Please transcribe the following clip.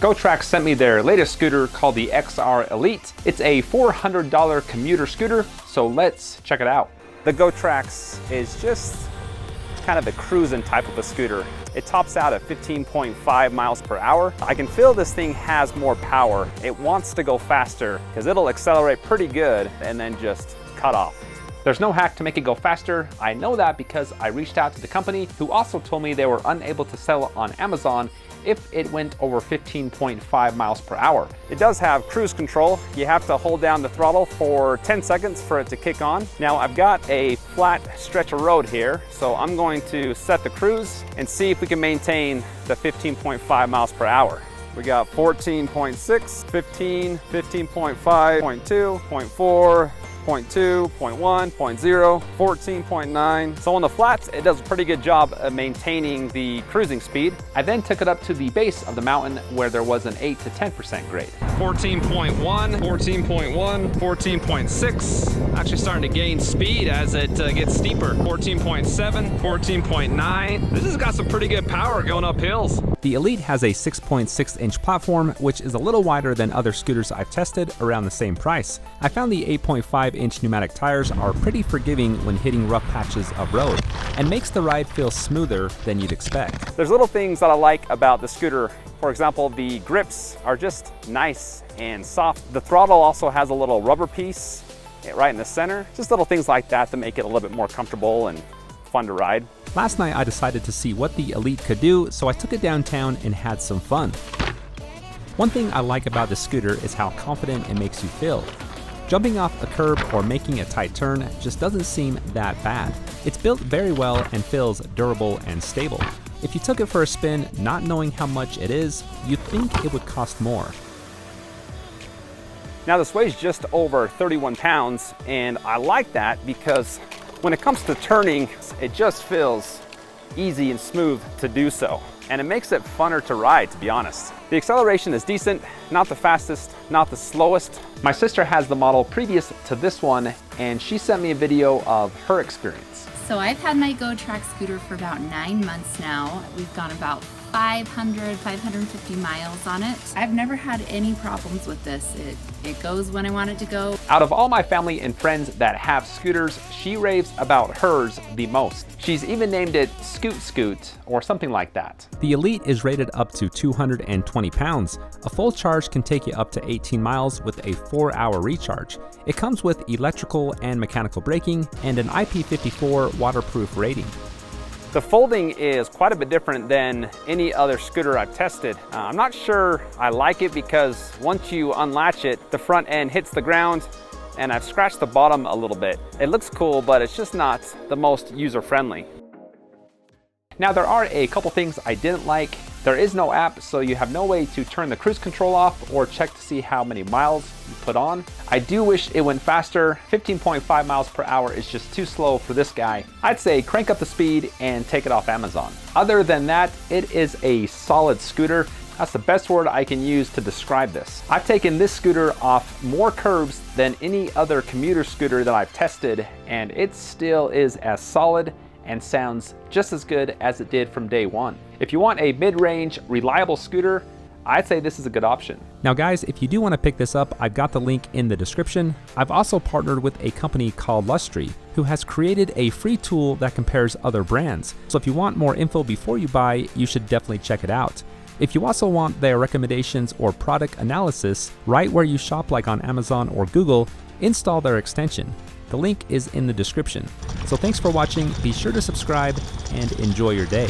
Gotrax sent me their latest scooter called the XR Elite. It's a $400 commuter scooter, so let's check it out. The Gotrax is just kind of a cruising type of a scooter. It tops out at 15.5 miles per hour. I can feel this thing has more power. It wants to go faster because it'll accelerate pretty good and then just cut off. There's no hack to make it go faster. I know that because I reached out to the company, who also told me they were unable to sell it on Amazon if it went over 15.5 miles per hour. It does have cruise control. You have to hold down the throttle for 10 seconds for it to kick on. Now I've got a flat stretch of road here, so I'm going to set the cruise and see if we can maintain the 15.5 miles per hour. We got 14.6, 15, 15.5, 0.2, 0.4, 0.2, 0.1, 0.0, 14.9. So on the flats, it does a pretty good job of maintaining the cruising speed. I then took it up to the base of the mountain where there was an 8 to 10% grade. 14.1, 14.1, 14.6. Actually starting to gain speed as it gets steeper. 14.7, 14.9. This has got some pretty good power going up hills. The Elite has a 6.6-inch platform, which is a little wider than other scooters I've tested around the same price. I found the 8.5-inch pneumatic tires are pretty forgiving when hitting rough patches of road, and makes the ride feel smoother than you'd expect. There's little things that I like about the scooter. For example, the grips are just nice and soft. The throttle also has a little rubber piece right in the center. Just little things like that to make it a little bit more comfortable and fun to ride. Last night I decided to see what the Elite could do, so I took it downtown and had some fun. One thing I like about the scooter is how confident it makes you feel. Jumping off a curb or making a tight turn just doesn't seem that bad. It's built very well and feels durable and stable. If you took it for a spin, not knowing how much it is, you'd think it would cost more. Now this weighs just over 31 pounds, and I like that because when it comes to turning, it just feels easy and smooth to do so. And it makes it funner to ride, to be honest. The acceleration is decent, not the fastest, not the slowest. My sister has the model previous to this one, and she sent me a video of her experience. So I've had my Gotrax scooter for about 9 months now. We've gone about 550 miles on it. I've never had any problems with this. It goes when I want it to go. Out of all my family and friends that have scooters, she raves about hers the most. She's even named it Scoot Scoot or something like that. The Elite is rated up to 220 pounds. A full charge can take you up to 18 miles with a 4-hour recharge. It comes with electrical and mechanical braking and an IP54 waterproof rating. The folding is quite a bit different than any other scooter I've tested. I'm not sure I like it because once you unlatch it, the front end hits the ground, and I've scratched the bottom a little bit. It looks cool, but it's just not the most user-friendly. Now there are a couple things I didn't like. There is no app, so you have no way to turn the cruise control off or check to see how many miles you put on. I do wish it went faster. 15.5 miles per hour is just too slow for this guy. I'd say crank up the speed and take it off Amazon. Other than that, it is a solid scooter. That's the best word I can use to describe this. I've taken this scooter off more curbs than any other commuter scooter that I've tested, and it still is as solid and sounds just as good as it did from day one. If you want a mid-range, reliable scooter, I'd say this is a good option. Now guys, if you do want to pick this up, I've got the link in the description. I've also partnered with a company called Lustry, who has created a free tool that compares other brands. So if you want more info before you buy, you should definitely check it out. If you also want their recommendations or product analysis right where you shop, like on Amazon or Google, install their extension. The link is in the description. So thanks for watching, be sure to subscribe, and enjoy your day.